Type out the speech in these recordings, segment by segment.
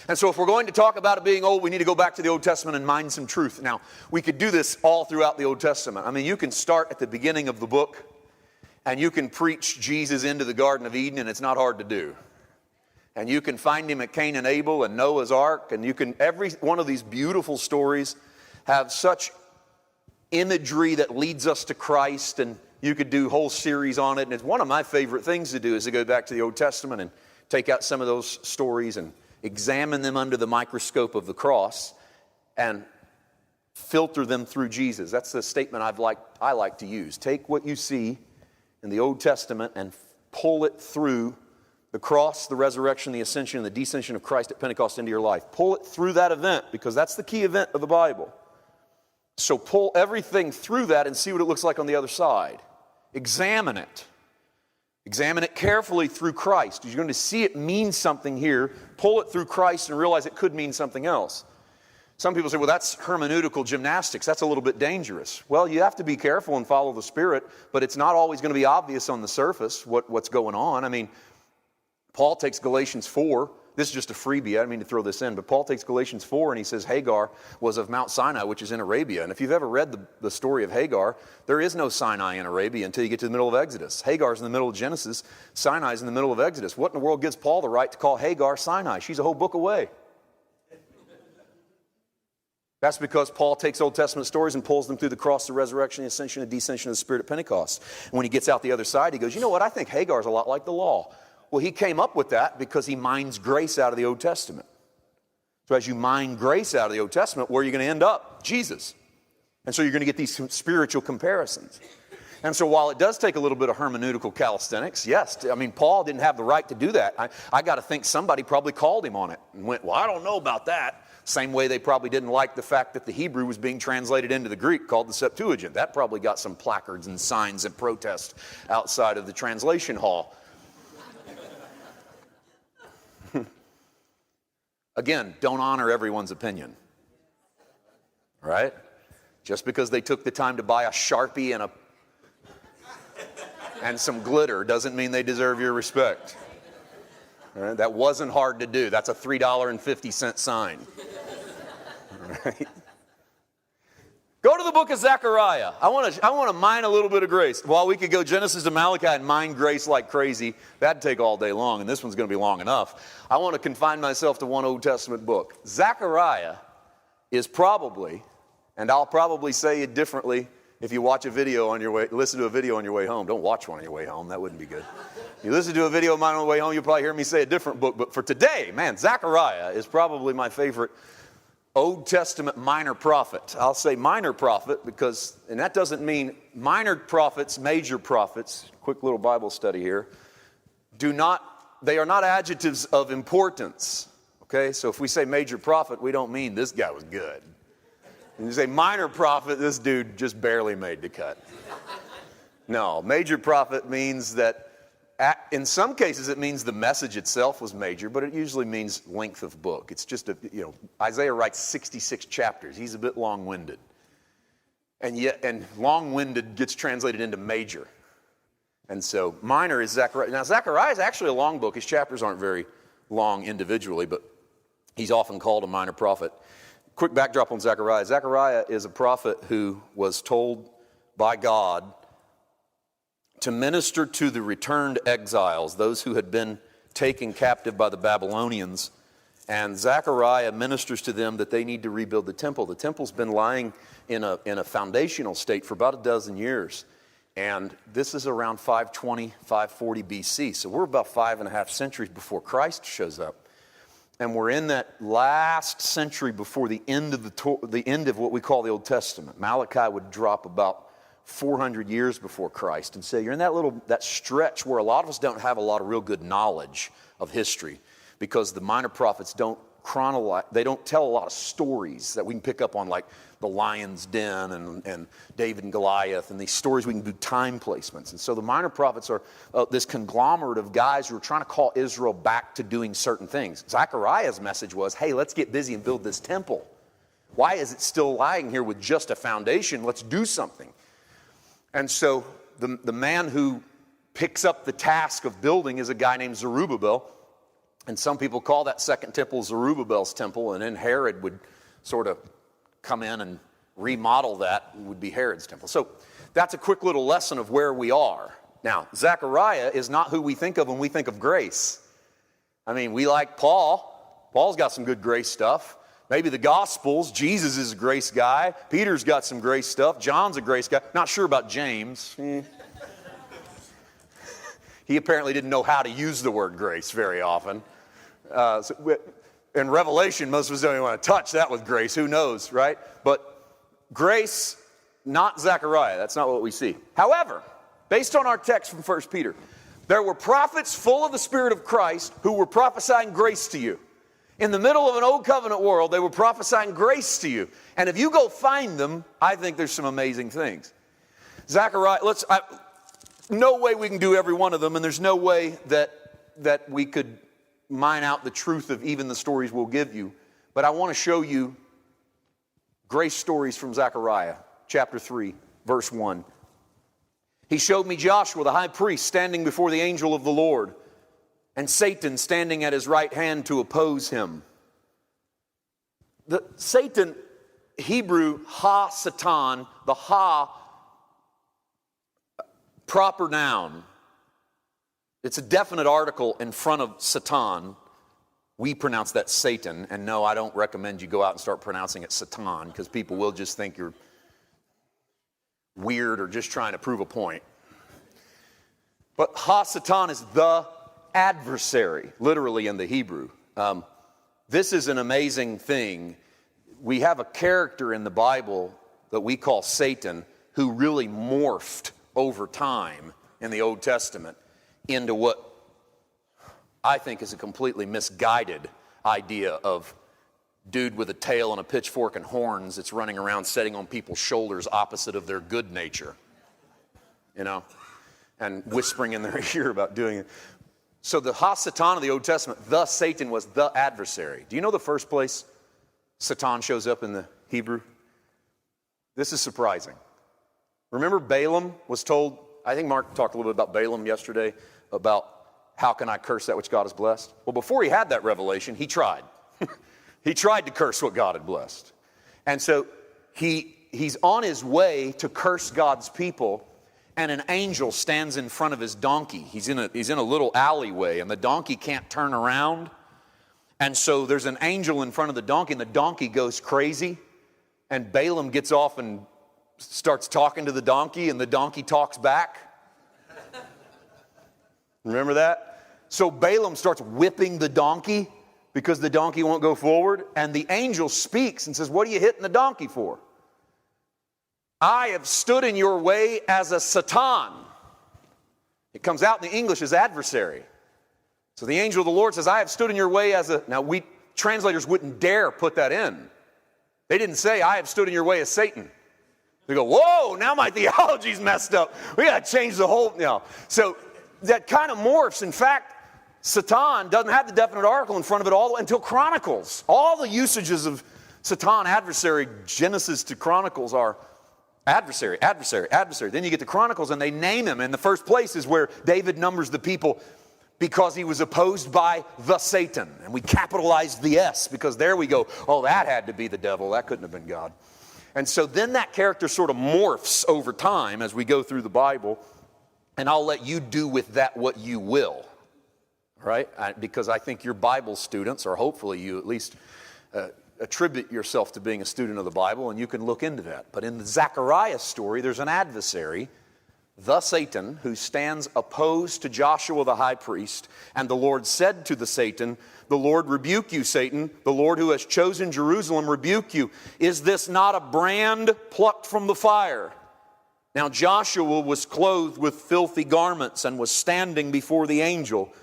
And so if we're going to talk about it being old, we need to go back to the Old Testament and mine some truth. Now, we could do this all throughout the Old Testament. I mean, you can start at the beginning of the book, and you can preach Jesus into the Garden of Eden, and it's not hard to do. And you can find him at Cain and Abel and Noah's Ark, and you can, every one of these beautiful stories have such imagery that leads us to Christ, and you could do a whole series on it. And it's one of my favorite things to do is to go back to the Old Testament and take out some of those stories and examine them under the microscope of the cross and filter them through Jesus. That's the statement I like to use. Take what you see in the Old Testament and pull it through the cross, the resurrection, the ascension, and the descension of Christ at Pentecost into your life. Pull it through that event, because that's the key event of the Bible. So pull everything through that and see what it looks like on the other side. Examine it. Examine it carefully through Christ. You're going to see it mean something here. Pull it through Christ and realize it could mean something else. Some people say, well, that's hermeneutical gymnastics. That's a little bit dangerous. Well, you have to be careful and follow the Spirit, but it's not always going to be obvious on the surface what's going on. I mean, Paul takes Galatians 4. This is just a freebie. I didn't mean to throw this in, but Paul takes Galatians 4 and he says Hagar was of Mount Sinai, which is in Arabia. And if you've ever read the story of Hagar, there is no Sinai in Arabia until you get to the middle of Exodus. Hagar's in the middle of Genesis. Sinai's in the middle of Exodus. What in the world gives Paul the right to call Hagar Sinai? She's a whole book away. That's because Paul takes Old Testament stories and pulls them through the cross, the resurrection, the ascension, the descension of the Spirit at Pentecost. And when he gets out the other side, he goes, you know what? I think Hagar's a lot like the law. Well, he came up with that because he mines grace out of the Old Testament. So as you mine grace out of the Old Testament, where are you going to end up? Jesus. And so you're going to get these spiritual comparisons. And so while it does take a little bit of hermeneutical calisthenics, yes, I mean, Paul didn't have the right to do that. I got to think somebody probably called him on it and went, well, I don't know about that. Same way they probably didn't like the fact that the Hebrew was being translated into the Greek, called the Septuagint. That probably got some placards and signs and protest outside of the translation hall. Again, don't honor everyone's opinion, right? Just because they took the time to buy a Sharpie and some glitter doesn't mean they deserve your respect. Right? That wasn't hard to do. That's a $3.50 sign. Right? Go to the book of Zechariah. I want to mine a little bit of grace. While we could go Genesis to Malachi and mine grace like crazy, that'd take all day long, and this one's going to be long enough. I want to confine myself to one Old Testament book. Zechariah is probably, and I'll probably say it differently if you watch a video on your way, listen to a video on your way home. Don't watch one on your way home. That wouldn't be good. You listen to a video of mine on the way home, you'll probably hear me say a different book. But for today, man, Zechariah is probably my favorite Old Testament minor prophet. I'll say minor prophet because, and that doesn't mean minor prophets, major prophets, quick little Bible study here, they are not adjectives of importance. Okay, so if we say major prophet, we don't mean this guy was good. When you say minor prophet, this dude just barely made the cut. No, major prophet means that in some cases, it means the message itself was major, but it usually means length of book. It's just Isaiah writes 66 chapters. He's a bit long-winded. And long-winded gets translated into major. And so minor is Zechariah. Now, Zechariah is actually a long book. His chapters aren't very long individually, but he's often called a minor prophet. Quick backdrop on Zechariah. Zechariah is a prophet who was told by God to minister to the returned exiles, those who had been taken captive by the Babylonians. And Zechariah ministers to them that they need to rebuild the temple. The temple's been lying in a foundational state for about a dozen years. And this is around 520, 540 BC. So we're about 5.5 centuries before Christ shows up. And we're in that last century before the end of what we call the Old Testament. Malachi would drop about 400 years before Christ. And so you're in that stretch where a lot of us don't have a lot of real good knowledge of history because the minor prophets don't tell a lot of stories that we can pick up on, like the lion's den and David and Goliath, and these stories we can do time placements. And so the minor prophets are this conglomerate of guys who are trying to call Israel back to doing certain things. Zechariah's message was, hey, let's get busy and build this temple. Why is it still lying here with just a foundation? Let's do something. And so the man who picks up the task of building is a guy named Zerubbabel. And some people call that second temple Zerubbabel's temple, and then Herod would sort of come in and remodel that, would be Herod's temple. So that's a quick little lesson of where we are. Now, Zechariah is not who we think of when we think of grace. I mean, we like Paul. Paul's got some good grace stuff. Maybe the Gospels, Jesus is a grace guy. Peter's got some grace stuff. John's a grace guy. Not sure about James. He apparently didn't know how to use the word grace very often. In Revelation, most of us don't even want to touch that with grace. Who knows, right? But grace, not Zechariah. That's not what we see. However, based on our text from 1 Peter, there were prophets full of the Spirit of Christ who were prophesying grace to you. In the middle of an old covenant world, they were prophesying grace to you. And if you go find them, I think there's some amazing things. Zechariah, no way we can do every one of them, and there's no way that we could mine out the truth of even the stories we'll give you. But I want to show you grace stories from Zechariah, chapter 3, verse 1. He showed me Joshua, the high priest, standing before the angel of the Lord, and Satan standing at his right hand to oppose him. Satan, Hebrew, ha-satan, the ha, proper noun. It's a definite article in front of Satan. We pronounce that Satan, and no, I don't recommend you go out and start pronouncing it Satan, because people will just think you're weird or just trying to prove a point. But ha-satan is the adversary, literally in the Hebrew. This is an amazing thing. We have a character in the Bible that we call Satan, who really morphed over time in the Old Testament into what I think is a completely misguided idea of dude with a tail and a pitchfork and horns that's running around sitting on people's shoulders opposite of their good nature, and whispering in their ear about doing it. So the ha-satan of the Old Testament, the Satan, was the adversary. Do you know the first place Satan shows up in the Hebrew? This is surprising. Remember Balaam was told, I think Mark talked a little bit about Balaam yesterday, about how can I curse that which God has blessed? Well, before he had that revelation, he tried. He tried to curse what God had blessed. And so he's on his way to curse God's people, and an angel stands in front of his donkey. He's in a little alleyway, and the donkey can't turn around. And so there's an angel in front of the donkey, and the donkey goes crazy. And Balaam gets off and starts talking to the donkey, and the donkey talks back. Remember that? So Balaam starts whipping the donkey because the donkey won't go forward. And the angel speaks and says, what are you hitting the donkey for? I have stood in your way as a Satan. It comes out in the English as adversary. So the angel of the Lord says, I have stood in your way as a... Now, we translators wouldn't dare put that in. They didn't say, I have stood in your way as Satan. They go, whoa, now my theology's messed up. We got to change the whole... So that kind of morphs. In fact, Satan doesn't have the definite article in front of it all until Chronicles. All the usages of Satan, adversary, Genesis to Chronicles are adversary, adversary, adversary. Then you get to Chronicles and they name him. And the first place is where David numbers the people because he was opposed by the Satan. And we capitalized the S because there we go. Oh, that had to be the devil. That couldn't have been God. And so then that character sort of morphs over time as we go through the Bible. And I'll let you do with that what you will. Right? Because I think you're Bible students, or hopefully you at least attribute yourself to being a student of the Bible, and you can look into that. But in the Zechariah story, there's an adversary, the Satan, who stands opposed to Joshua the high priest. And the Lord said to the Satan, the Lord rebuke you, Satan. The Lord who has chosen Jerusalem rebuke you. Is this not a brand plucked from the fire? Now Joshua was clothed with filthy garments and was standing before the angel.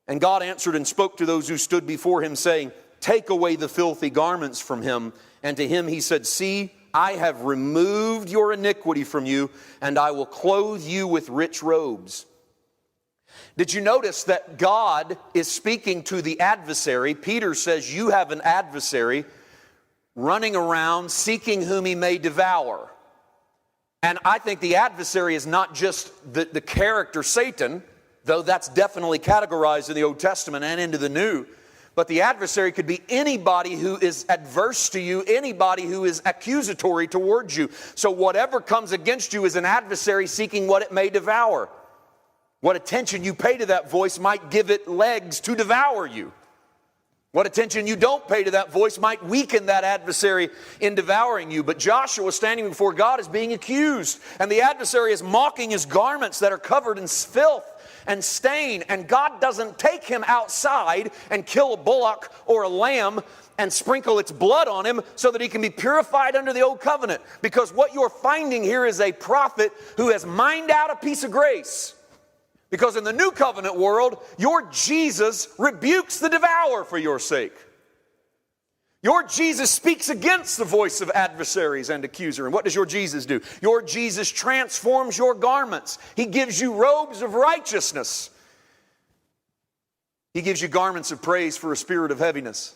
And God answered and spoke to those who stood before him, saying, take away the filthy garments from him. And to him he said, see, I have removed your iniquity from you, and I will clothe you with rich robes. Did you notice that God is speaking to the adversary? Peter says, you have an adversary running around seeking whom he may devour. And I think the adversary is not just the character Satan. though that's definitely categorized in the Old Testament and into the New. But the adversary could be anybody who is adverse to you, anybody who is accusatory towards you. So whatever comes against you is an adversary seeking what it may devour. What attention you pay to that voice might give it legs to devour you. What attention you don't pay to that voice might weaken that adversary in devouring you. But Joshua, standing before God, is being accused. And the adversary is mocking his garments that are covered in filth and stain. And God doesn't take him outside and kill a bullock or a lamb and sprinkle its blood on him so that he can be purified under the old covenant. Because what you're finding here is a prophet who has mined out a piece of grace. Because in the new covenant world, your Jesus rebukes the devourer for your sake. Your Jesus speaks against the voice of adversaries and accuser. And what does your Jesus do? Your Jesus transforms your garments. He gives you robes of righteousness. He gives you garments of praise for a spirit of heaviness.